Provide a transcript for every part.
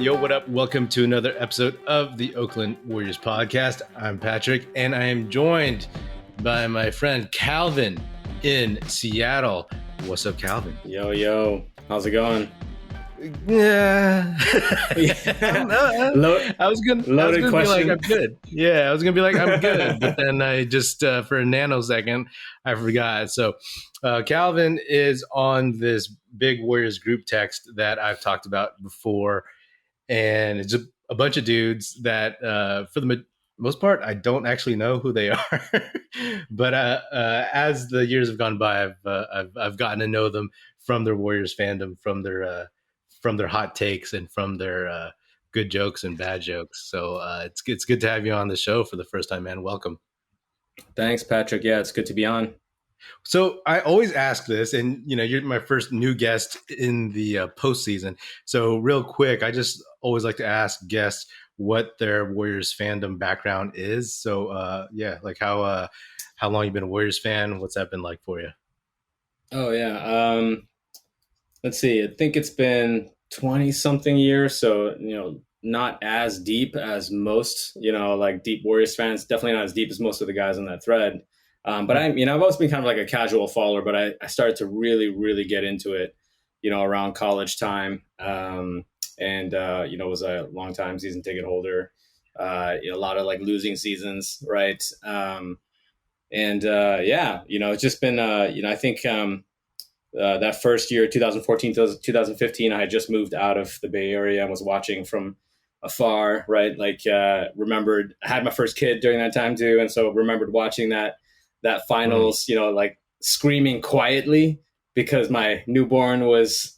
Yo, what up? Welcome to another episode of the Oakland Warriors podcast. I'm Patrick, and I am joined by my friend Calvin in Seattle. What's up, Calvin? Yo. How's it going? Yeah. I was gonna be like, I'm good. Yeah, I was gonna be like, I'm good. But then I just, for a nanosecond, I forgot. So Calvin is on this big Warriors group text that I've talked about before. And it's a bunch of dudes that, for the most part, I don't actually know who they are. But as the years have gone by, I've gotten to know them from their Warriors fandom, from their hot takes, and from their good jokes and bad jokes. So it's good to have you on the show for the first time, man. Welcome. Thanks, Patrick. Yeah, it's good to be on. So I always ask this, and you're my first new guest in the postseason. So real quick, I just always like to ask guests what their Warriors fandom background is. So like how long you've been a Warriors fan? What's that been like for you? Oh yeah. Let's see. I think it's been 20 something years. So not as deep as most. Like deep Warriors fans. Definitely not as deep as most of the guys on that thread. But I've always been kind of like a casual follower, but I started to really, really get into it, around college time. Was a long time season ticket holder, a lot of like losing seasons. Right. It's just been, I think, that first year, 2014, 2015, I had just moved out of the Bay Area and was watching from afar. Right. Like, remembered I had my first kid during that time too. And so remembered watching that finals, like screaming quietly because my newborn was,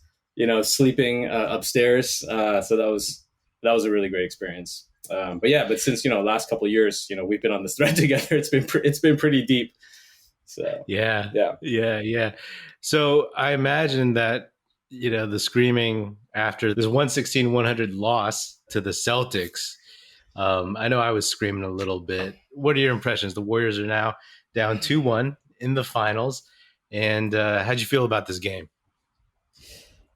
sleeping upstairs. So that was a really great experience. But since, last couple of years, we've been on this thread together, it's been pretty deep. So Yeah. So I imagine that, the screaming after this 116-100 loss to the Celtics, I know I was screaming a little bit. What are your impressions? The Warriors are now down 2-1 in the finals. And how'd you feel about this game?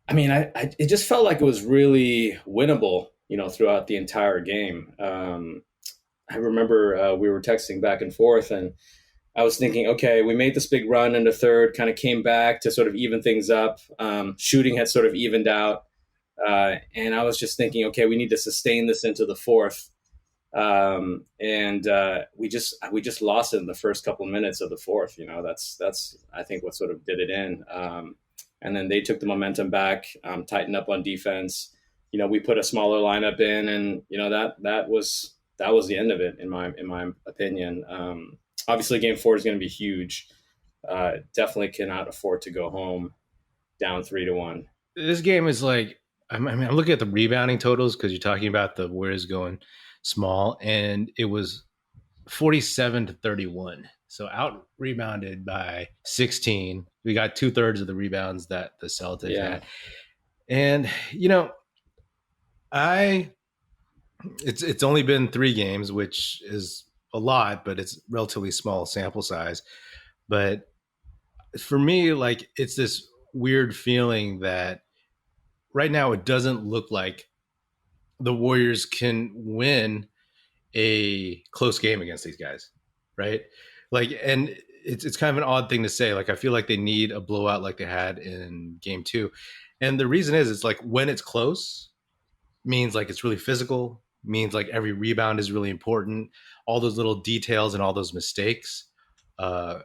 I mean, it just felt like it was really winnable, throughout the entire game. I remember we were texting back and forth, and I was thinking, okay, we made this big run in the third, kind of came back to sort of even things up. Shooting had sort of evened out. And I was just thinking, okay, we need to sustain this into the fourth. We just lost it in the first couple of minutes of the fourth. That's I think what sort of did it in. And then they took the momentum back, tightened up on defense. We put a smaller lineup in, and that was the end of it in my opinion. Obviously, Game 4 is going to be huge. Definitely cannot afford to go home down 3-1. This game is like, I'm looking at the rebounding totals because you're talking about the Warriors going small, and it was 47-31. So out rebounded by 16. We got 2/3 of the rebounds that the Celtics had. And, it's only been 3 games, which is a lot, but it's relatively small sample size. But for me, like, it's this weird feeling that right now it doesn't look like the Warriors can win a close game against these guys, right? Like, and it's kind of an odd thing to say. Like, I feel like they need a blowout like they had in Game 2. And the reason is, it's like when it's close means like it's really physical, means like every rebound is really important. All those little details and all those mistakes are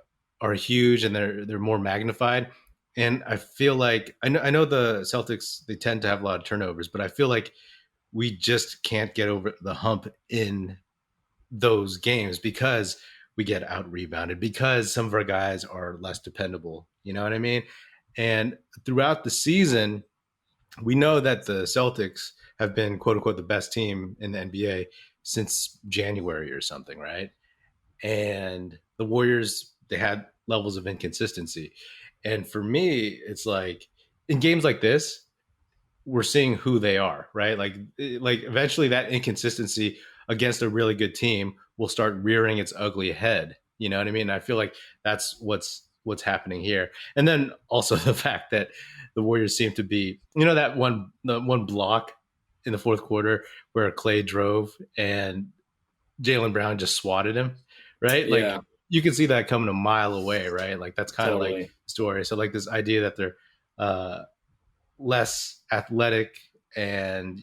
huge, and they're more magnified. And I feel like I know the Celtics, they tend to have a lot of turnovers, but I feel like we just can't get over the hump in those games because we get out rebounded, because some of our guys are less dependable. You know what I mean? And throughout the season, we know that the Celtics have been, quote unquote, the best team in the NBA since January or something, right? And the Warriors, they had levels of inconsistency. And for me, it's like in games like this, we're seeing who they are, right? Like eventually that inconsistency against a really good team will start rearing its ugly head. You know what I mean? I feel like that's what's happening here. And then also the fact that the Warriors seem to be, the one block in the fourth quarter where Klay drove and Jaylen Brown just swatted him, right? Like Yeah, you can see that coming a mile away, right? Like that's kind of like totally. the story. So like this idea that they're uh, less athletic and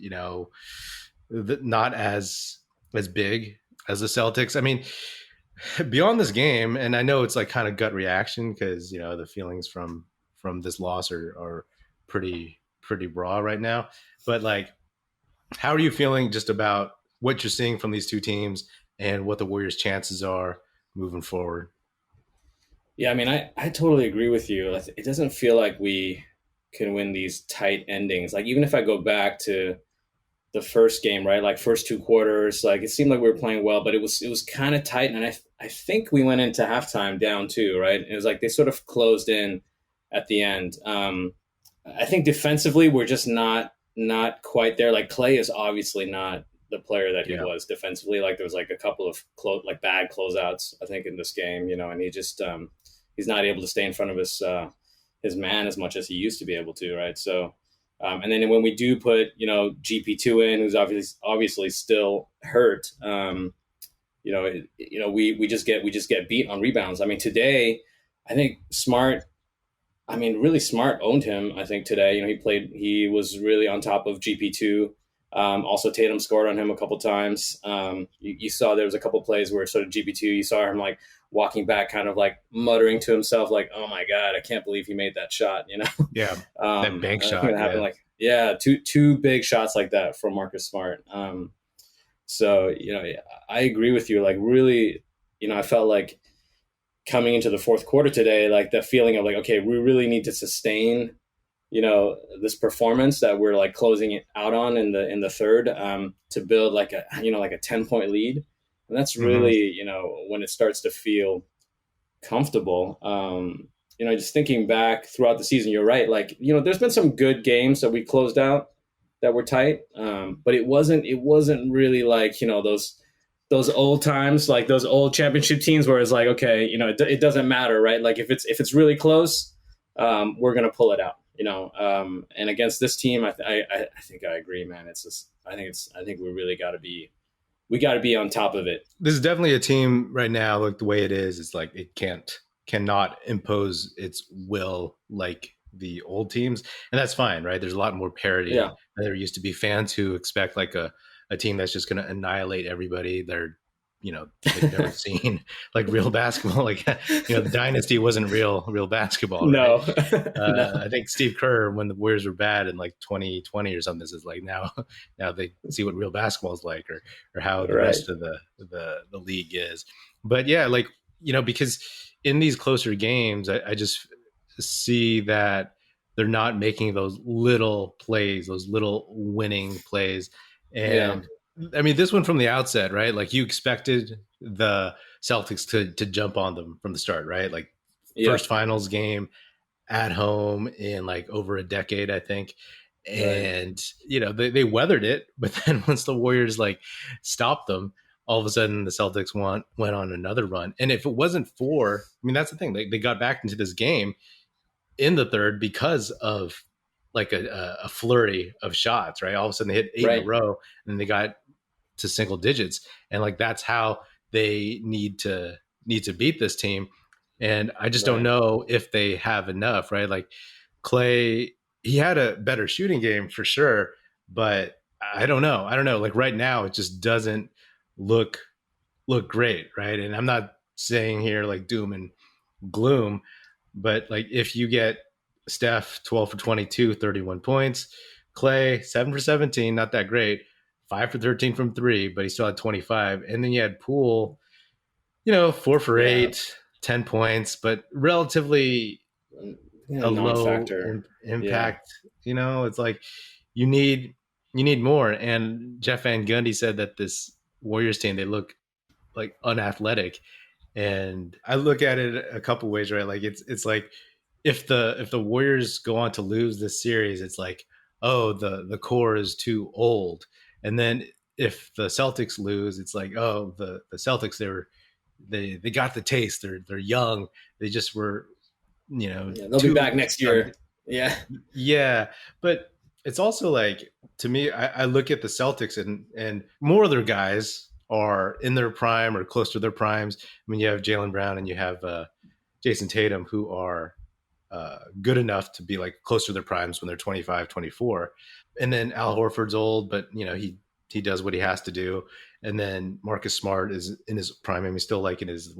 not as big as the Celtics. I mean, beyond this game, and I know it's like kind of gut reaction because the feelings from this loss are pretty raw right now. But like, how are you feeling just about what you're seeing from these two teams and what the Warriors' chances are moving forward? Yeah, I mean, I totally agree with you. It doesn't feel like we can win these tight endings. Like even if I go back to the first game, right? Like first two quarters, like it seemed like we were playing well, but it was kind of tight, and I think we went into halftime down too, right? It was like they sort of closed in at the end. I think defensively we're just not quite there. Like Klay is obviously not the player that he Yeah. was defensively. Like there was like a couple of like bad closeouts, I think, in this game, and he just he's not able to stay in front of his man as much as he used to be able to, right? So and then when we do put, GP2 in, who's obviously still hurt, we just get beat on rebounds. I mean, today, I think really Smart owned him. I think today, he was really on top of GP2. Also, Tatum scored on him a couple times. You saw there was a couple plays where sort of GP2, you saw him like walking back, kind of like muttering to himself, like, "Oh my god, I can't believe he made that shot." Yeah. That bank I shot. think it happened Yeah. like two big shots like that from Marcus Smart. So I agree with you. Like really, I felt like coming into the fourth quarter today, like that feeling of like, okay, we really need to sustain, this performance that we're like closing it out on in the third, to build like a 10-point lead, and that's Hmm. really when it starts to feel comfortable. Just thinking back throughout the season, you're right. Like there's been some good games that we closed out that were tight, but it wasn't really like those old times, like those old championship teams where it's like, okay, it doesn't matter, right? Like if it's really close, we're gonna pull it out, and against this team, I think I agree, man. It's just I think we got to be on top of it. This is definitely a team right now. Like the way it is, it's like it cannot impose its will like the old teams, and that's fine, right? There's a lot more parity. Yeah, There used to be fans who expect like a team that's just going to annihilate everybody. They've never seen like real basketball. Like the dynasty wasn't real basketball, right? no, no, I think Steve Kerr, when the Warriors were bad in like 2020 or something, this is like now they see what real basketball is like, or how the right, rest of the league is. But yeah, like because in these closer games, I just see that they're not making those little plays, those little winning plays, yeah, and I mean this one from the outset, right? Like you expected the Celtics to jump on them from the start, right? Like yeah, first finals game at home in like over a decade, I think. right, And they weathered it, but then once the Warriors like stopped them, all of a sudden the Celtics went on another run. And if it wasn't for, I mean, that's the thing, they got back into this game in the third because of like a flurry of shots, right? All of a sudden they hit eight in a right, row, and they got to single digits, and like that's how they need to beat this team. And I just don't right, know if they have enough, right? Like Klay, he had a better shooting game for sure, but I don't know. Like right now, it just doesn't look great, right? And I'm not saying here like doom and gloom, but like if you get Steph 12 for 22, 31 points, Klay 7 for 17, not that great, 5 for 13 from three, but he still had 25. And then you had Poole, 4 for yeah, 8, 10 points, but relatively yeah, a low non-factor. Yeah, impact. It's like you need more. And Jeff Van Gundy said that this Warriors team, they look like unathletic. And I look at it a couple ways, right? Like it's like if the Warriors go on to lose this series, it's like, oh, the core is too old. And then if the Celtics lose, it's like, oh, the Celtics, they got the taste. They're young. They just were, yeah, they'll be too back next young. year. Yeah, Yeah, but it's also like to me, I look at the Celtics and more of their guys are in their prime or close to their primes. I mean, you have Jaylen Brown and you have Jason Tatum, who are good enough to be like close to their primes when they're 25, 24. And then Al Horford's old, but he does what he has to do. And then Marcus Smart is in his prime. I mean, he's still like in his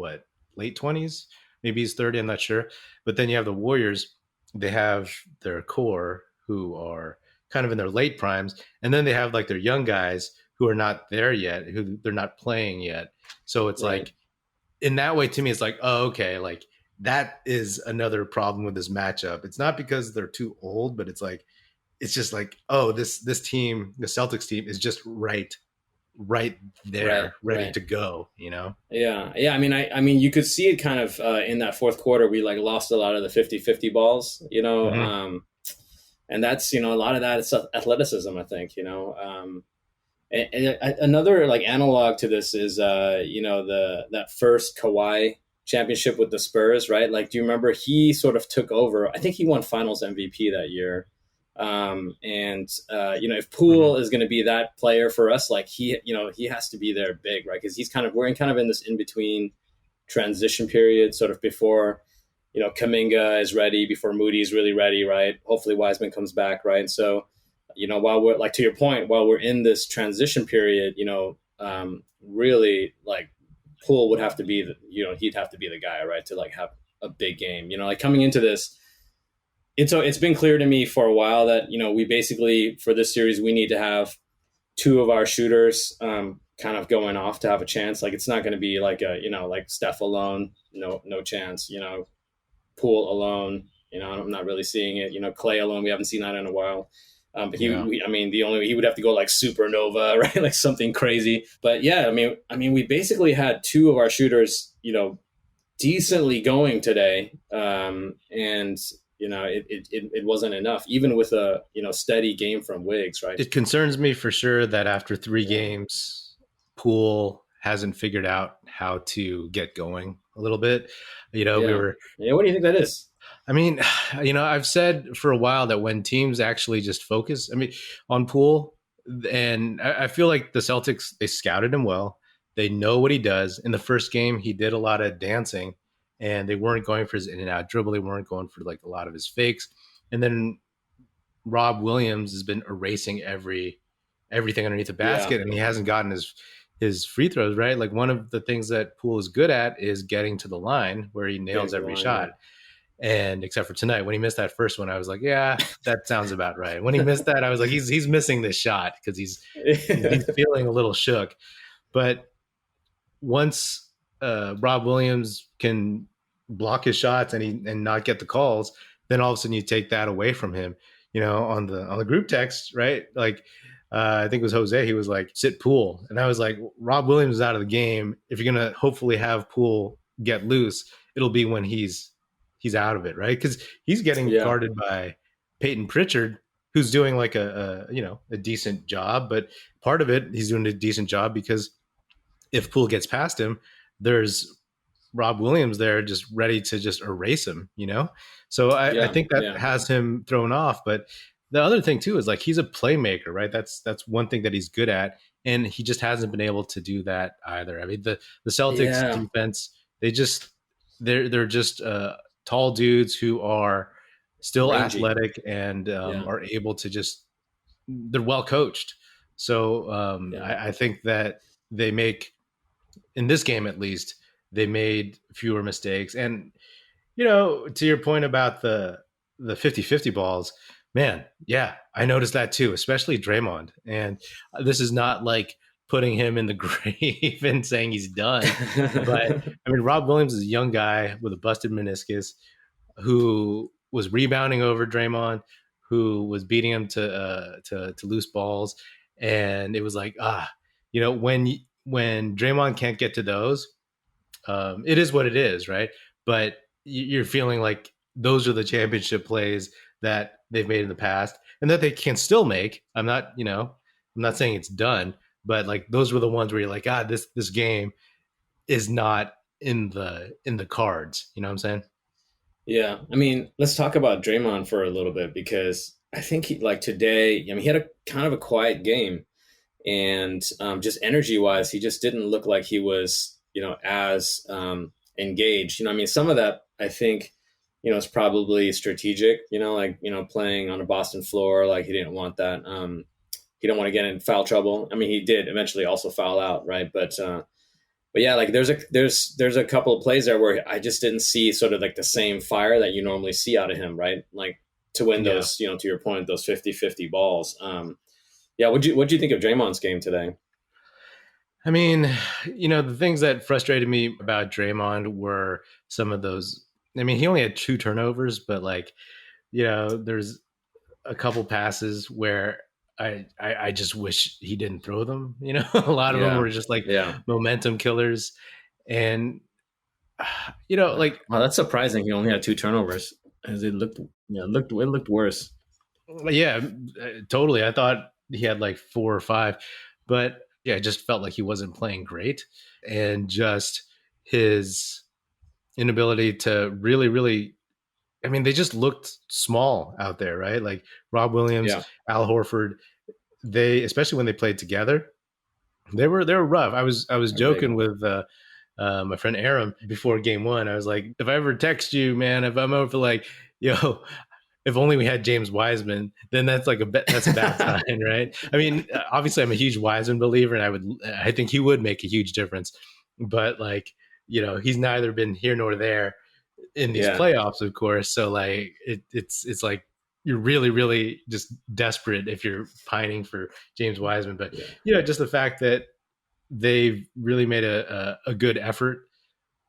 late 20s, maybe he's 30. I'm not sure. But then you have the Warriors. They have their core who are kind of in their late primes, and then they have like their young guys who are not there yet, who they're not playing yet. So it's Right. like in that way, to me, it's like, oh, okay, like that is another problem with this matchup. It's not because they're too old, but it's just like, oh, this team, the Celtics team, is just right Right. there, ready Right. to go. You know? Yeah. Yeah. I mean, you could see it kind of in that fourth quarter. We like lost a lot of the 50-50 balls, Mm-hmm. and that's, a lot of that is athleticism, I think, and another like analog to this is, that first Kawhi championship with the Spurs, right? Like, do you remember he sort of took over? I think he won Finals MVP that year. And if Mm-hmm. Poole is going to be that player for us, like he has to be there big, right? Because we're in kind of in this in between transition period, sort of before Kaminga is ready, before Moody's really ready, right? Hopefully Wiseman comes back, right? And so, while we're like to your point, while we're in this transition period, really like Poole would have to be he'd have to be the guy, right, to like have a big game. Like coming into this, it's been clear to me for a while that we basically for this series we need to have two of our shooters kind of going off to have a chance. Like it's not going to be like like Steph alone, no chance. Poole alone, I'm not really seeing it. Klay alone, we haven't seen that in a while. But Yeah. I mean, he would have to go like supernova, right? Like something crazy. But yeah, we basically had two of our shooters, decently going today, and it wasn't enough, even with a steady game from Wiggs, right? It concerns me for sure that after three Yeah, games, Poole hasn't figured out how to get going a little bit. We yeah, were yeah. What do you think that is? I mean, I've said for a while that when teams actually just focus, I mean, on Poole, and I feel like the Celtics, they scouted him well. They know what he does. In the first game, he did a lot of dancing, and they weren't going for his in and out dribble. They weren't going for like a lot of his fakes. And then Rob Williams has been erasing everything underneath the Yeah, basket, and he hasn't gotten his free throws right. Like one of the things that Poole is good at is getting to the line where he getting nails to the every line. Yeah, shot. And except for tonight, when he missed that first one, I was like, yeah, that sounds about right. When he missed that, I was like, he's missing this shot because he's feeling a little shook. But once Rob Williams can block his shots and not get the calls, then all of a sudden you take that away from him. On the group text, right? Like I think it was Jose. He was like, "Sit Poole," and I was like, "Rob Williams is out of the game. If you're gonna hopefully have Poole get loose, it'll be when he's out of it, right? Because he's getting yeah, guarded by Peyton Pritchard, who's doing like a decent job, but part of it he's doing a decent job because if Poole gets past him, there's Rob Williams there just ready to just erase him. So I yeah, think that yeah, has him thrown off. But the other thing too is like he's a playmaker, right? That's one thing that he's good at, and he just hasn't been able to do that either. I mean, the Celtics yeah. defense, they're just tall dudes who are still Rangy. athletic and Yeah, are able to just they're well coached. So yeah, I think that they make in this game at least they made fewer mistakes. And to your point about the 50-50 balls, man, yeah, I noticed that too, especially Draymond. And this is not like putting him in the grave and saying he's done, but I mean Rob Williams is a young guy with a busted meniscus who was rebounding over Draymond, who was beating him to loose balls, and it was like when Draymond can't get to those, it is what it is, right? But you're feeling like those are the championship plays that they've made in the past and that they can still make. I'm not saying it's done, but like those were the ones where you're like, this game is not in the cards. You know what I'm saying? yeah. Let's talk about Draymond for a little bit because I think like today, I mean, he had a kind of a quiet game, and just energy wise, he just didn't look like he was, as engaged. I mean, some of that I think, is probably strategic. Like playing on a Boston floor, like he didn't want that. He don't want to get in foul trouble. I mean, he did eventually also foul out, right? But yeah, like there's a couple of plays there where I just didn't see sort of like the same fire that you normally see out of him, right? Like to win Yeah. those, to your point, those 50-50 balls. Yeah, what'd you think of Draymond's game today? I mean, the things that frustrated me about Draymond were some of those. I mean, he only had 2 turnovers, but like, there's a couple passes where I just wish he didn't throw them. A lot of them Yeah, were just like yeah. momentum killers, and like Wow, that's surprising. He only had 2 turnovers. As it looked worse. yeah, totally. I thought he had like 4 or 5, but yeah, it just felt like he wasn't playing great, and just his inability to really, really. I mean, they just looked small out there, right? Like Rob Williams, Yeah, Al Horford. They, especially when they played together, they were rough. I was they're big. joking with my friend Aram before game one. I was like, if I ever text you, man, if I'm over like, yo, if only we had James Wiseman, then that's a bad sign, right? I mean, obviously, I'm a huge Wiseman believer, and I think he would make a huge difference. But like, he's neither been here nor there in these Yeah, playoffs, of course. So like, it's like you're really, really just desperate if you're pining for James Wiseman. But yeah, just the fact that they've really made a good effort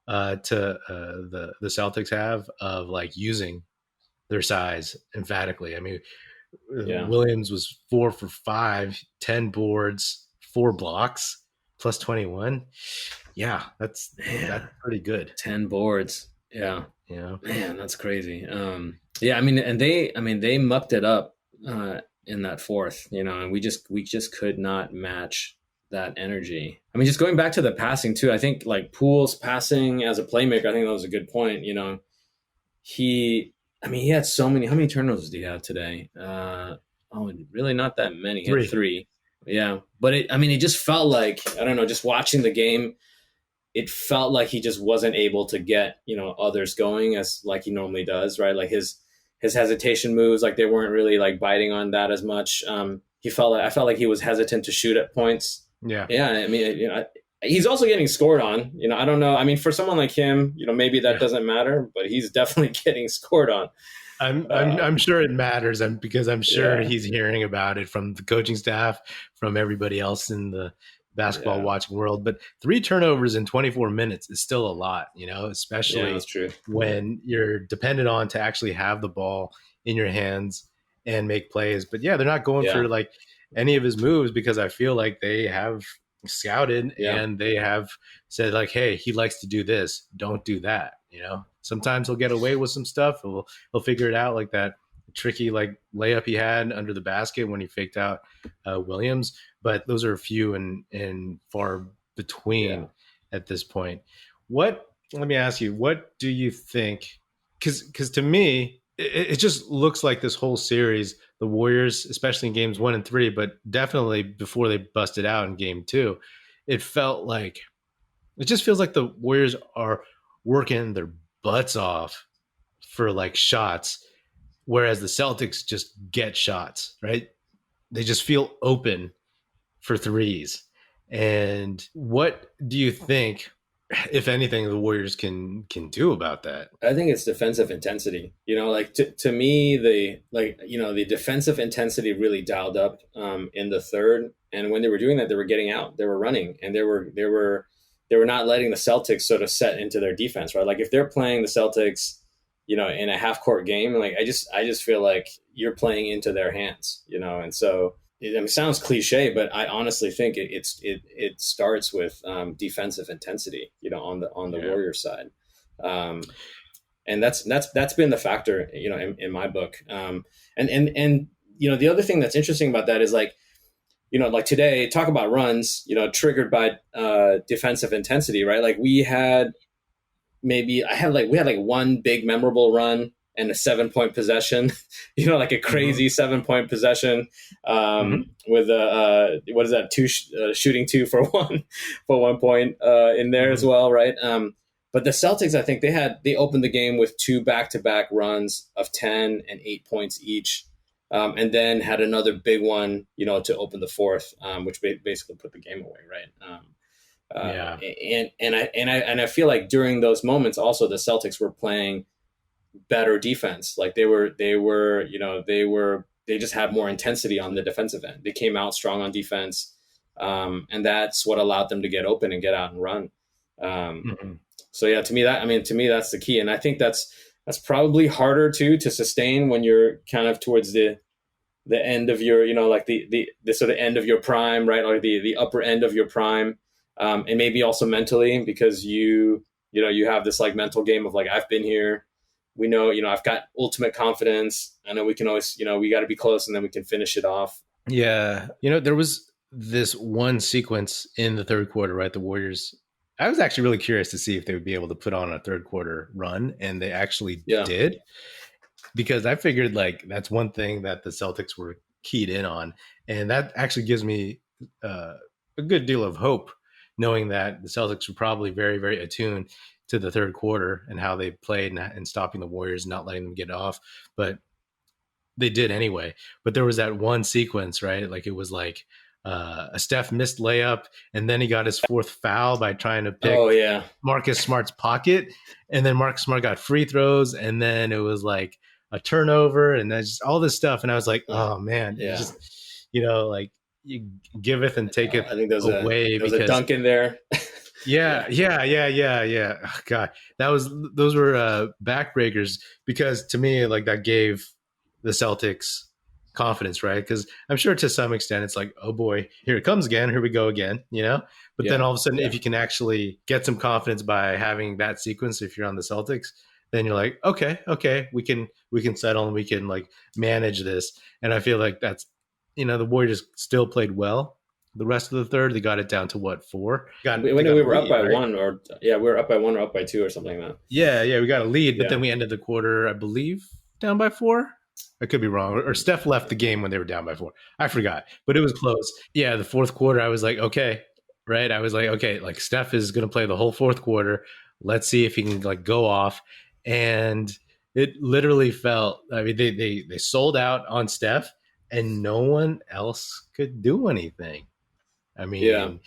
to the Celtics have of like using their size emphatically. I mean, yeah. Williams was 4 for 5, 10 boards, 4 blocks, plus 21. Yeah, that's Man, pretty good. 10 boards. Yeah, You know, man, that's crazy. Yeah, I mean, they mucked it up in that fourth, and we just could not match that energy. I mean, just going back to the passing too, I think like Poole's passing as a playmaker, I think that was a good point. He, I mean, he had so many. How many turnovers did he have today? Really not that many. He had 3. three. Yeah, but I mean, it just felt like, I don't know. Just watching the game, it felt like he just wasn't able to get others going as like he normally does, right? Like his hesitation moves, like they weren't really like biting on that as much. I felt like he was hesitant to shoot at points. Yeah. Yeah, I mean, he's also getting scored on. I don't know. I mean, for someone like him, maybe that Yeah. doesn't matter, but he's definitely getting scored on. I'm sure it matters, because I'm sure Yeah, he's hearing about it from the coaching staff, from everybody else in the basketball yeah, watching world. But 3 turnovers in 24 minutes is still a lot, yeah. especially That's true. when you're dependent on to actually have the ball in your hands and make plays. But yeah, they're not going Yeah, for like any of his moves, because I feel like they have scouted yeah, and they have said like, hey, he likes to do this, don't do that. Sometimes he'll get away with some stuff. He'll figure it out, like that tricky like layup he had under the basket when he faked out Williams. But those are few and far yeah. between at this point. Let me ask you, what do you think? Because to me, it just looks like this whole series, the Warriors, especially in games 1 and 3, but definitely before they busted out in game 2, it just feels like the Warriors are working their butts off for like shots, whereas the Celtics just get shots, right? They just feel open for threes. And what do you think, if anything, the Warriors can do about that? I think it's defensive intensity. Like to me, the defensive intensity really dialed up in the third. And when they were doing that, they were getting out, they were running, and they were not letting the Celtics sort of set into their defense, right? Like if they're playing the Celtics, in a half court game, like I just feel like you're playing into their hands, and so it sounds cliche, but I honestly think it starts with defensive intensity, on the Yeah. Warrior side, um, and that's been the factor, in my book. And the other thing that's interesting about that is like, like today, talk about runs, triggered by defensive intensity, right? Like we had like one big memorable run and a 7-point possession, like a crazy 7-point possession with what is that, shooting 2 for 1 point in there as well, right? But the Celtics, I think they opened the game with 2 back-to-back runs of 10 and 8 points each, and then had another big one, to open the fourth, which basically put the game away, right? And I feel like during those moments, also the Celtics were playing better defense. Like they just had more intensity on the defensive end. They came out strong on defense, and that's what allowed them to get open and get out and run. So yeah, to me that's the key, and I think that's probably harder to sustain when you're kind of towards the end of your, like the sort of end of your prime, right, or the upper end of your prime, and maybe also mentally, because you have this like mental game of like, I've been here, we know, I've got ultimate confidence, I know we can always, we got to be close, and then we can finish it off. Yeah, there was this one sequence in the third quarter, right? The Warriors, I was actually really curious to see if they would be able to put on a third quarter run, and they actually did, because I figured like that's one thing that the Celtics were keyed in on, and that actually gives me a good deal of hope, knowing that the Celtics were probably very, very attuned to the third quarter and how they played and stopping the Warriors, not letting them get off, but they did anyway. But there was that one sequence, right? Like it was like a Steph missed layup, and then he got his fourth foul by trying to pick Marcus Smart's pocket, and then Marcus Smart got free throws, and then it was like a turnover, and that's just all this stuff. And I was like, oh man, just, like you giveth and taketh I think there's away. There's a dunk in there. Yeah. Oh, God, those were backbreakers, because to me, like that gave the Celtics confidence, right? Because I'm sure to some extent it's like, oh boy, here it comes again, here we go again, But then all of a sudden, if you can actually get some confidence by having that sequence, if you're on the Celtics, then you're like, okay, we can settle, and we can like manage this. And I feel like that's, the Warriors still played well. The rest of the third, they got it down to what, 4? We were up by 1, or we were up by 1 or up by 2 or something like that. Yeah, we got a lead, but then we ended the quarter, I believe, down by 4. I could be wrong. Or Steph left the game when they were down by 4. I forgot, but it was close. Yeah, the fourth quarter, I was like, okay, right? I was like, okay, like Steph is going to play the whole fourth quarter. Let's see if he can like go off. And it literally felt, I mean, they sold out on Steph, and no one else could do anything. I mean, I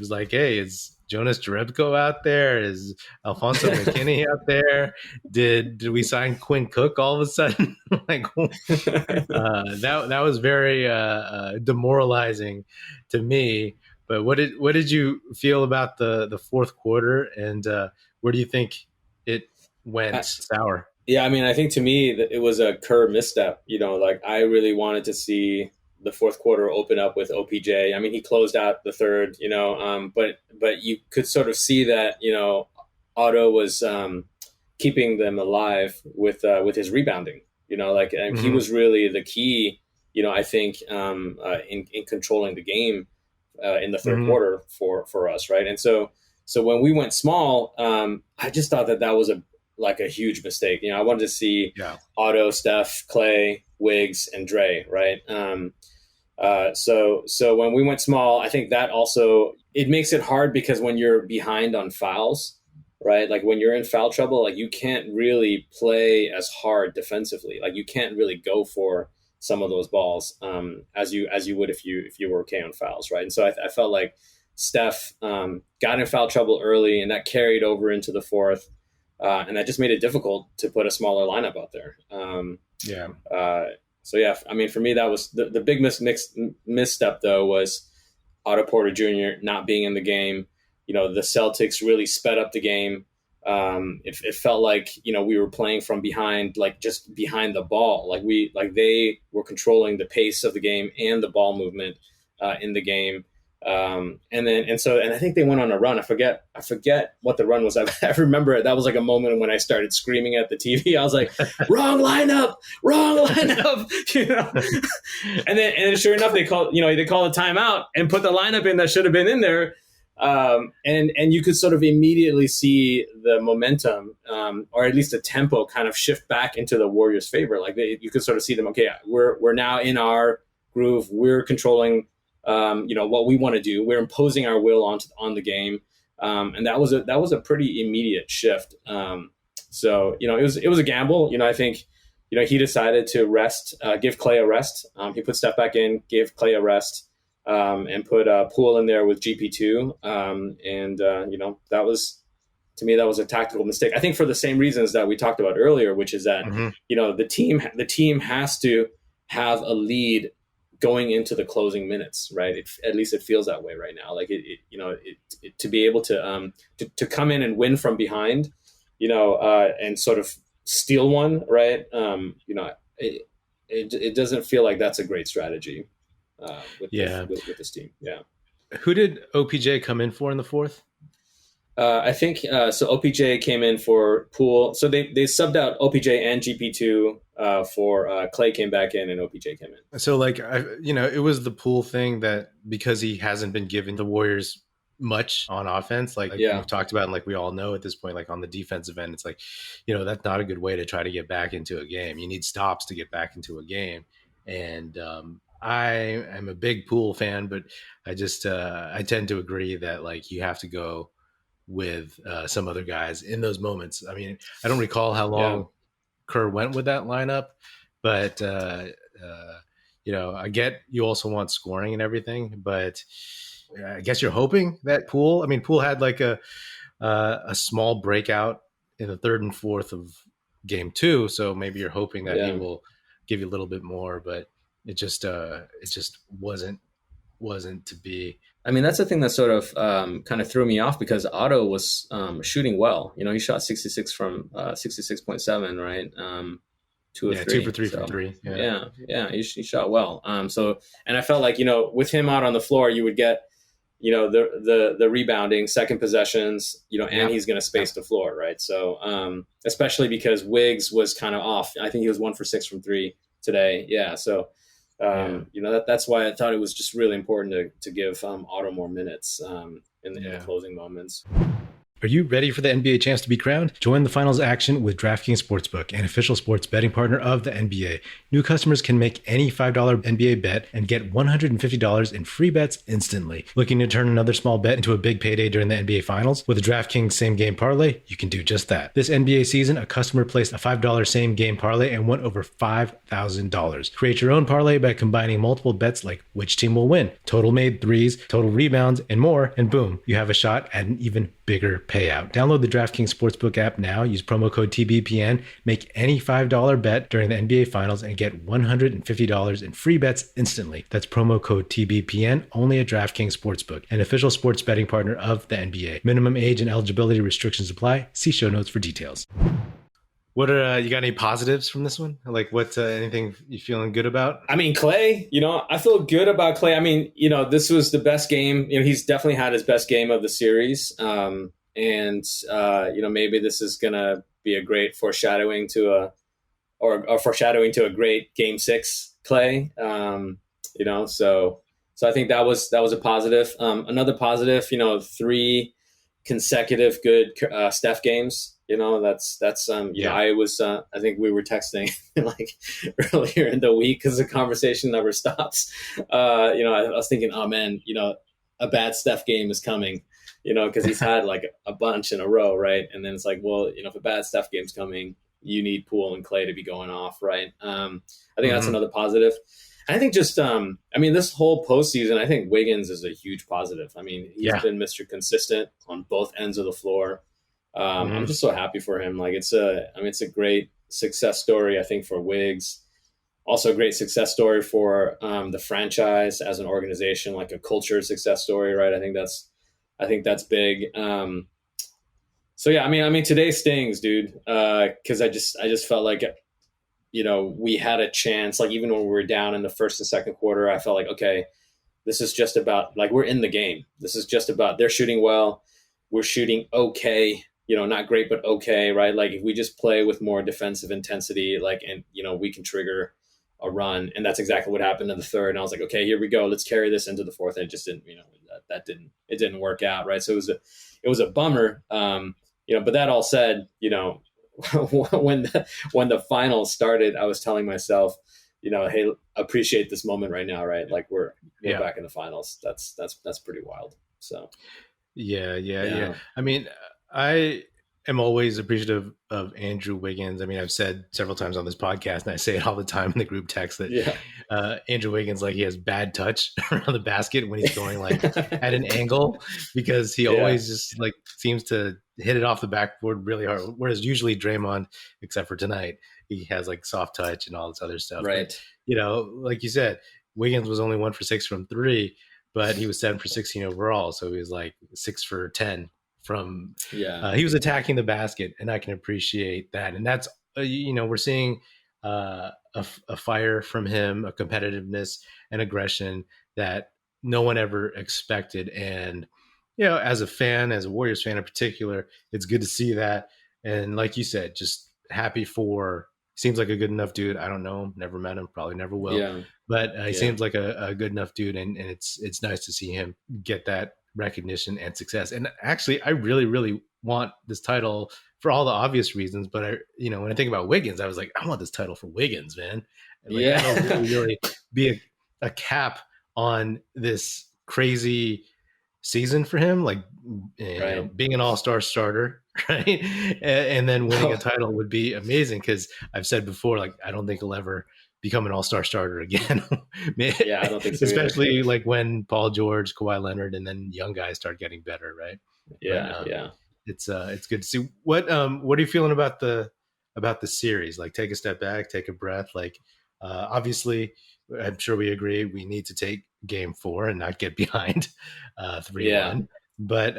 was like, hey, is Jonas Jerebko out there? Is Alfonso McKinney out there? Did we sign Quinn Cook all of a sudden? Like that was very demoralizing to me. But what did you feel about the fourth quarter, and where do you think it went sour? Yeah, I mean, I think to me that it was a Kerr misstep. Like I really wanted to see the fourth quarter open up with OPJ. I mean, he closed out the third, but you could sort of see that, Otto was keeping them alive with his rebounding, and he was really the key, I think, in controlling the game in the third quarter for us. Right. And so when we went small, I just thought that was a huge mistake. I wanted to see Otto, Steph, Klay, Wiggs, and Dre, right? So when we went small, I think that also, it makes it hard, because when you're behind on fouls, right? Like when you're in foul trouble, like you can't really play as hard defensively. Like you can't really go for some of those balls as you would if you were okay on fouls, right? And so I felt like Steph got in foul trouble early, and that carried over into the fourth. And that just made it difficult to put a smaller lineup out there. So yeah, I mean, for me, that was the big misstep though, was Otto Porter Jr. not being in the game. The Celtics really sped up the game. It felt like, we were playing from behind, like just behind the ball. Like they were controlling the pace of the game and the ball movement in the game. And I think they went on a run. I forget what the run was. I remember it. That was like a moment when I started screaming at the TV. I was like, wrong lineup. And then sure enough, they called a timeout and put the lineup in that should have been in there. And you could sort of immediately see the momentum, or at least the tempo, kind of shift back into the Warriors' favor. Like you could sort of see them. Okay, we're now in our groove. We're controlling, what we want to do. We're imposing our will on the game, and that was a pretty immediate shift. So it was a gamble. I think he decided to rest, give Klay a rest. He put Steph back in, gave Klay a rest. And put Poole in there with GP2. That was, to me, that was a tactical mistake. I think for the same reasons that we talked about earlier, which is that, the team has to have a lead going into the closing minutes, right? At least it feels that way right now. Like to be able to come in and win from behind, and sort of steal one, right? It doesn't feel like that's a great strategy. With this team. Yeah. Who did OPJ come in for in the fourth? I think so. OPJ came in for Poole. So they subbed out OPJ and GP2 for Klay came back in and OPJ came in. So it was the Poole thing that because he hasn't been giving the Warriors much on offense, we've talked about, and like we all know at this point, like on the defensive end, it's like, that's not a good way to try to get back into a game. You need stops to get back into a game. And I am a big Poole fan, but I just I tend to agree that like you have to go with some other guys in those moments. I mean, I don't recall how long Kerr went with that lineup, but I get you also want scoring and everything, but I guess you're hoping that Poole. I mean, Poole had like a small breakout in the third and fourth of game 2, so maybe you're hoping that he will give you a little bit more, but it just wasn't to be. I mean, that's the thing that sort of kind of threw me off, because Otto was shooting well. He shot 66 from 66.7, right? 2 of 3. 2 for 3 from 3. Yeah. He shot well. And I felt like with him out on the floor, you would get the rebounding, second possessions, and he's going to space the floor, right? So especially because Wiggs was kind of off. I think he was 1 for 6 from 3 today. Yeah, so. That's why I thought it was just really important to give Otto more minutes in the closing moments. Are you ready for the NBA champs to be crowned? Join the finals action with DraftKings Sportsbook, an official sports betting partner of the NBA. New customers can make any $5 NBA bet and get $150 in free bets instantly. Looking to turn another small bet into a big payday during the NBA finals? With a DraftKings same game parlay, you can do just that. This NBA season, a customer placed a $5 same game parlay and won over $5,000. Create your own parlay by combining multiple bets like which team will win, total made threes, total rebounds, and more, and boom, you have a shot at an even bigger payout. Download the DraftKings Sportsbook app now. Use promo code TBPN. Make any $5 bet during the NBA Finals and get $150 in free bets instantly. That's promo code TBPN only at DraftKings Sportsbook, an official sports betting partner of the NBA. Minimum age and eligibility restrictions apply. See show notes for details. What are you got any positives from this one? Like what anything you feeling good about? I mean, Klay, I feel good about Klay. I mean, this was the best game. He's definitely had his best game of the series. Maybe this is going to be a great foreshadowing to a great game 6 Klay. So I think that was a positive. Another positive, 3 consecutive good Steph games. I was I think we were texting like earlier in the week because the conversation never stops. I was thinking, oh man, a bad Steph game is coming, because he's had like a bunch in a row, right? And then it's like, well, if a bad Steph game's coming, you need Poole and Klay to be going off, right? I think that's another positive. And I think just this whole postseason, I think Wiggins is a huge positive. I mean, he's been Mr. Consistent on both ends of the floor. I'm just so happy for him. Like it's a great success story, I think, for Wiggs. Also a great success story for the franchise as an organization, like a culture success story, right? I think that's big. So yeah, I mean, today stings, dude. Cause I just felt like, we had a chance, like even when we were down in the first and second quarter, I felt like, okay, this is just about like, we're in the game. This is just about, they're shooting well. We're shooting okay. Not great, but okay, right? Like if we just play with more defensive intensity, we can trigger a run. And that's exactly what happened in the third. And I was like, okay, here we go. Let's carry this into the fourth. And it just didn't, it didn't work out, right? So it was a bummer, but that all said, when the finals started, I was telling myself, hey, appreciate this moment right now, right? Like we're back in the finals. That's pretty wild. So yeah. I mean, I am always appreciative of Andrew Wiggins. I mean, I've said several times on this podcast, and I say it all the time in the group text that Andrew Wiggins, like, he has bad touch around the basket when he's going like at an angle, because he always just like seems to hit it off the backboard really hard. Whereas usually Draymond, except for tonight, he has like soft touch and all this other stuff. Right. But, like you said, Wiggins was only 1 for 6 from three, but he was 7 for 16 overall. So he was like 6 for 10 from, he was attacking the basket, and I can appreciate that. And that's, we're seeing a fire from him, a competitiveness and aggression that no one ever expected. And, as a fan, as a Warriors fan in particular, it's good to see that. And like you said, just happy for, seems like a good enough dude. I don't know him, never met him, probably never will. But he seems like a good enough dude, and it's nice to see him get that recognition and success. And actually, I really, really want this title for all the obvious reasons. But when I think about Wiggins, I was like, I want this title for Wiggins, man. Like, that'll really be a cap on this crazy season for him, like being an all-star starter, right? And then winning a title would be amazing, because I've said before, like, I don't think he'll ever become an all-star starter again. I don't think so especially either. Like when Paul George, Kawhi Leonard, and then young guys start getting better, right? It's good to see. What are you feeling about the series? Like, take a step back, take a breath. Like, obviously, I'm sure we agree we need to take Game 4 and not get behind 3-1. But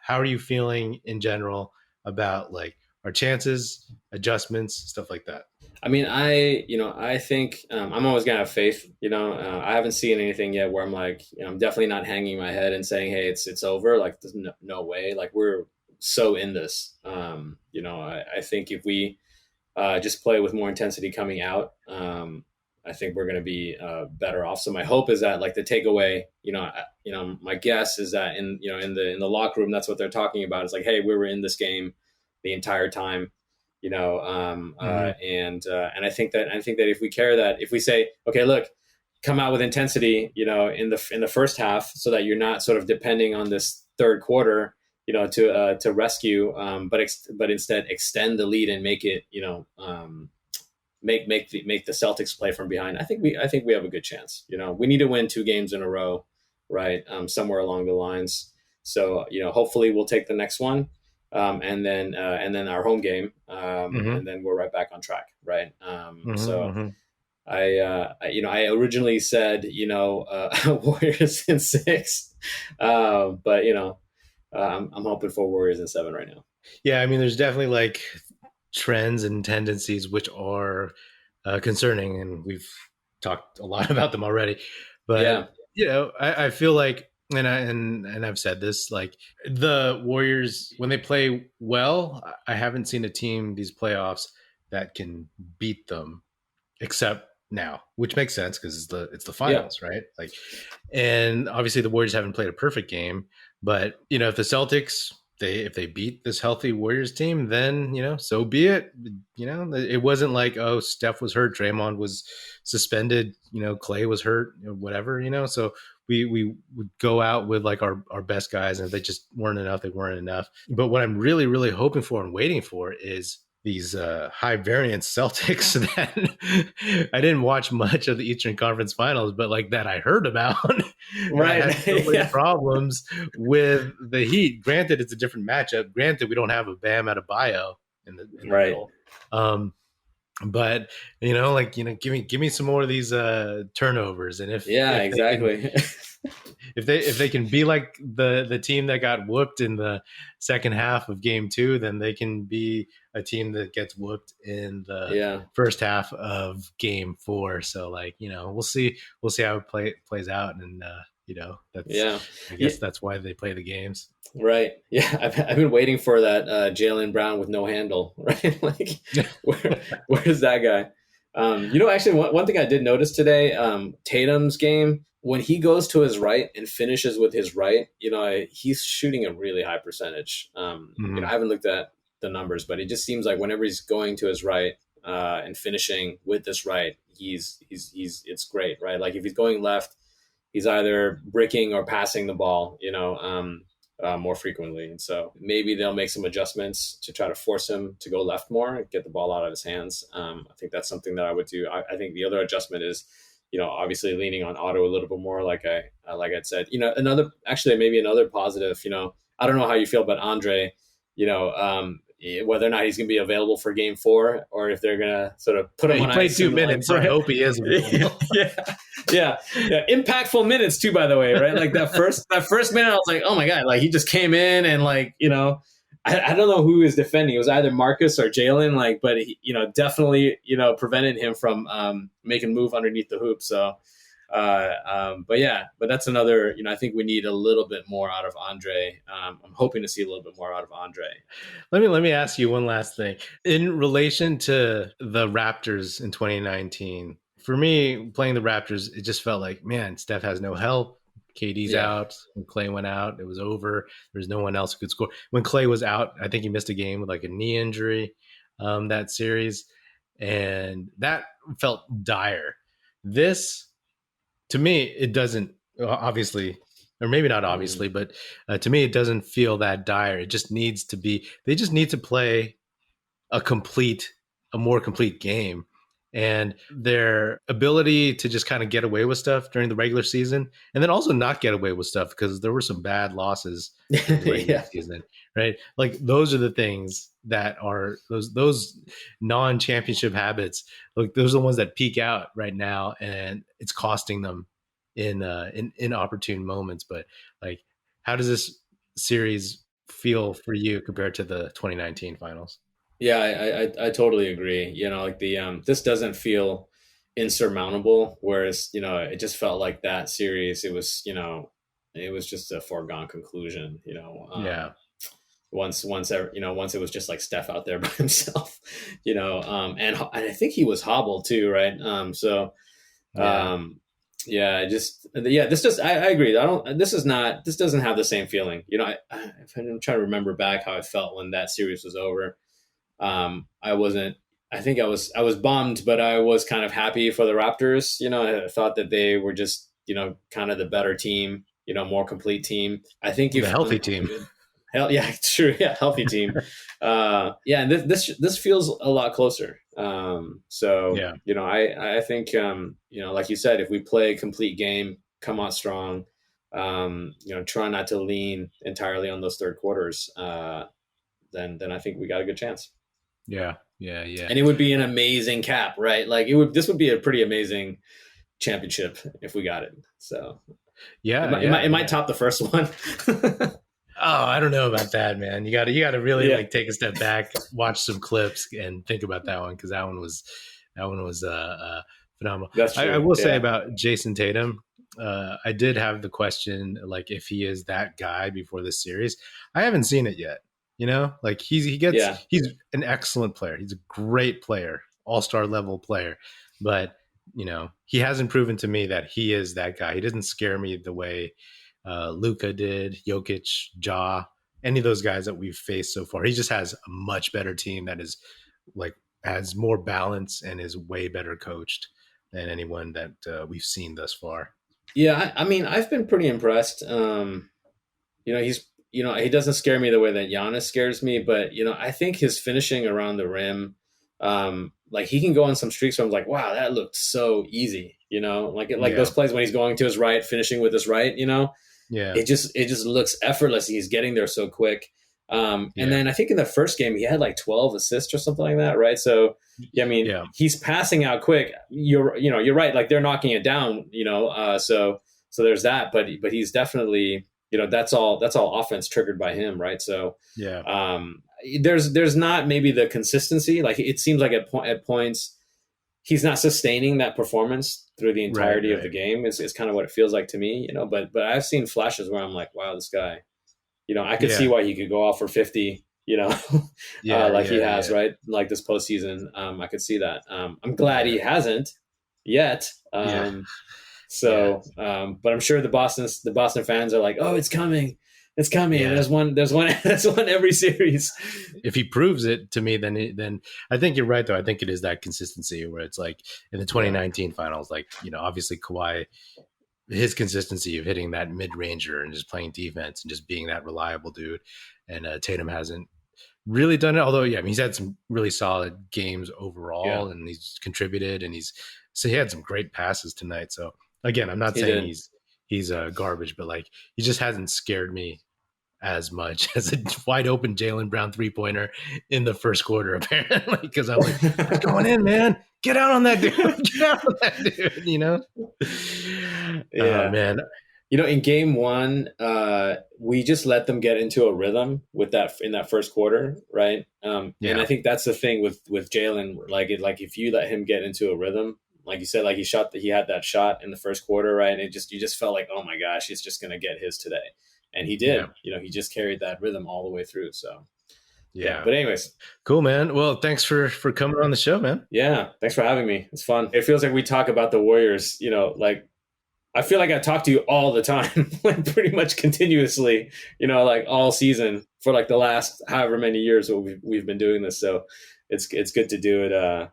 how are you feeling in general about like our chances, adjustments, stuff like that? I mean, I think I'm always gonna have faith. I haven't seen anything yet where I'm like, I'm definitely not hanging my head and saying, hey, it's over. Like, there's no way. Like, we're so in this. I think if we just play with more intensity coming out, I think we're going to be better off. So my hope is that, like, the takeaway, my guess is that in the locker room, that's what they're talking about. It's like, hey, we were in this game the entire time, and I think that if we carry that, if we say, okay, look, come out with intensity, in the first half, so that you're not sort of depending on this third quarter, to rescue, but instead extend the lead and make it, make the Celtics play from behind. I think we have a good chance. We need to win 2 games in a row, right? Somewhere along the lines. So hopefully we'll take the next one, and then our home game, and then we're right back on track, right? I originally said Warriors in 6, but I'm hoping for Warriors in 7 right now. Yeah, I mean, there's definitely like trends and tendencies which are concerning, and we've talked a lot about them already. But I feel like, and I've said this, like, the Warriors, when they play well, I haven't seen a team these playoffs that can beat them, except now, which makes sense because it's the finals, right? Like, and obviously the Warriors haven't played a perfect game, but if the Celtics, if they beat this healthy Warriors team, then so be it. It wasn't like, oh, Steph was hurt, Draymond was suspended, Klay was hurt, whatever. So we would go out with like our best guys, and if they just weren't enough, they weren't enough. But what I'm really, really hoping for and waiting for is these high variance Celtics that I didn't watch much of the Eastern Conference Finals, but like that I heard about. Right. Had so many problems with the Heat. Granted, it's a different matchup. Granted, we don't have a Bam Adebayo in the middle. But give me some more of these turnovers, and if if they can be like the team that got whooped in the second half of Game 2, then they can be a team that gets whooped in the first half of Game 4. So we'll see how it plays out, and I guess that's why they play the games. Right. Yeah. I've been waiting for that Jaylen Brown with no handle, right? Like, where's that guy? Actually, one thing I did notice today, Tatum's game, when he goes to his right and finishes with his right, he's shooting a really high percentage. I haven't looked at the numbers, but it just seems like whenever he's going to his right and finishing with this right, it's great, right? Like if he's going left, he's either bricking or passing the ball, more frequently. And so maybe they'll make some adjustments to try to force him to go left more and get the ball out of his hands. I think that's something that I would do. I think the other adjustment is, obviously leaning on Otto a little bit more, like I'd said, maybe another positive, I don't know how you feel about Andre, whether or not he's going to be available for game 4 or if they're going to sort of put him on ice. He played 2 minutes, so I hope he is. Yeah. Impactful minutes too, by the way, right? Like that first minute, I was like, oh my God, like he just came in and like, I don't know who he was defending. It was either Marcus or Jalen, but he, definitely, prevented him from making a move underneath the hoop. So, but that's another, I think we need a little bit more out of Andre. I'm hoping to see a little bit more out of Andre. Let me ask you one last thing in relation to the Raptors in 2019. For me, playing the Raptors, it just felt like, man, Steph has no help. KD's out. When Klay went out, it was over. There's no one else who could score. When Klay was out, I think he missed a game with like a knee injury that series. And that felt dire. This, to me, it doesn't, obviously, or maybe not obviously, but to me, it doesn't feel that dire. It just needs to be, they just need to play a more complete game. And their ability to just kind of get away with stuff during the regular season, and then also not get away with stuff because there were some bad losses in the regular season, right? Like those are the things that are those non-championship habits. Like those are the ones that peak out right now, and it's costing them in opportune moments. But like, how does this series feel for you compared to the 2019 finals? Yeah, I totally agree. This doesn't feel insurmountable, whereas, it just felt like that series, it was just a foregone conclusion, once it was just like Steph out there by himself, and I think he was hobbled too. Right. I agree. This doesn't have the same feeling. I'm trying to remember back how I felt when that series was over. I was bummed, but I was kind of happy for the Raptors. I thought that they were just, kind of the better team, more complete team. I think the healthy team. True. Yeah. Healthy team. And this feels a lot closer. I think, like you said, if we play a complete game, come out strong, try not to lean entirely on those third quarters, then I think we got a good chance. Yeah. And it would be an amazing cap, right? Like this would be a pretty amazing championship if we got it. So it might top the first one. Oh, I don't know about that, man. You got to really like take a step back, watch some clips, and think about that one because that one was phenomenal. That's true. I will say about Jason Tatum. I did have the question, like if he is that guy before this series. I haven't seen it yet. Like he's an excellent player. He's a great player, all-star level player. But, he hasn't proven to me that he is that guy. He doesn't scare me the way Luka did, Jokic, Ja, any of those guys that we've faced so far. He just has a much better team that is like has more balance and is way better coached than anyone that we've seen thus far. Yeah, I mean, I've been pretty impressed. He doesn't scare me the way that Giannis scares me, but, I think his finishing around the rim, like he can go on some streaks where I'm like, wow, that looked so easy, those plays when he's going to his right, finishing with his right, it just looks effortless. He's getting there so quick. And then I think in the first game, he had like 12 assists or something like that. Right. So, he's passing out quick. You're right. Like they're knocking it down, so there's that, but he's definitely, that's all offense triggered by him. Right. So, there's not maybe the consistency. Like it seems like at points, he's not sustaining that performance through the entirety of the game. It's kind of what it feels like to me, but I've seen flashes where I'm like, wow, this guy, I could see why he could go off for 50, he has, right? Like this postseason. I could see that. I'm glad he hasn't yet. So, but I'm sure the Boston fans are like, oh, it's coming. It's coming. Yeah. There's one every series. If he proves it to me, then I think you're right, though. I think it is that consistency where it's like in the 2019 finals, like, obviously Kawhi, his consistency of hitting that mid-ranger and just playing defense and just being that reliable dude. And Tatum hasn't really done it. Although, he's had some really solid games overall, and he's contributed, and so he had some great passes tonight. So again, I'm not saying he's garbage, but like he just hasn't scared me as much as a wide open Jaylen Brown 3-pointer in the first quarter, apparently, because I'm like, it's going in, man. Get out on that dude. Get out on that dude, Yeah, man. In game one, we just let them get into a rhythm with that in that first quarter, right? And I think that's the thing with Jaylen. Like if you let him get into a rhythm, like you said, like he had that shot in the first quarter, right? And you just felt like, oh my gosh, he's just gonna get his today, and he did. Yeah. He just carried that rhythm all the way through. So yeah. But anyways, cool, man. Well, thanks for coming on the show, man. Yeah, thanks for having me. It's fun. It feels like we talk about the Warriors, like. I feel like I talk to you all the time, like pretty much continuously, like all season for like the last however many years we've been doing this. So it's good to do it,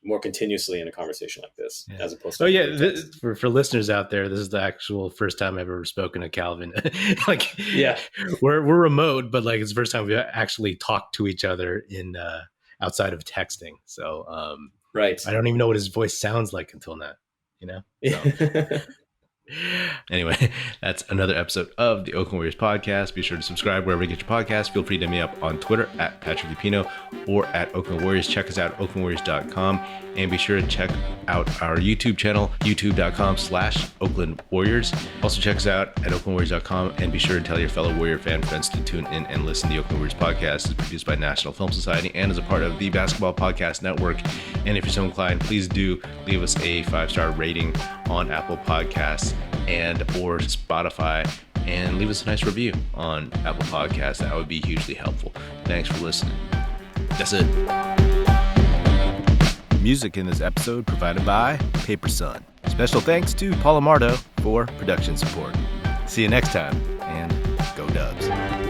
more continuously in a conversation like this, as opposed to. For listeners out there, this is the actual first time I've ever spoken to Calvin. We're remote, but like it's the first time we've actually talked to each other in outside of texting. So right, I don't even know what his voice sounds like until now. So. Anyway, that's another episode of the Oakland Warriors podcast. Be sure to subscribe wherever you get your podcast. Feel free to hit me up on Twitter at Patrick Lupino or at Oakland Warriors. Check us out, oaklandwarriors.com. And be sure to check out our YouTube channel, youtube.com/Oakland Warriors. Also check us out at oaklandwarriors.com, and be sure to tell your fellow Warrior fan friends to tune in and listen to the Oakland Warriors podcast. It's produced by National Film Society and is a part of the Basketball Podcast Network. And if you're so inclined, please do leave us a 5-star rating on Apple Podcasts and or Spotify, and leave us a nice review on Apple Podcasts. That would be hugely helpful. Thanks for listening. That's it. Music in this episode provided by Paper Sun. Special thanks to Paul Amardo for production support. See you next time, and go Dubs.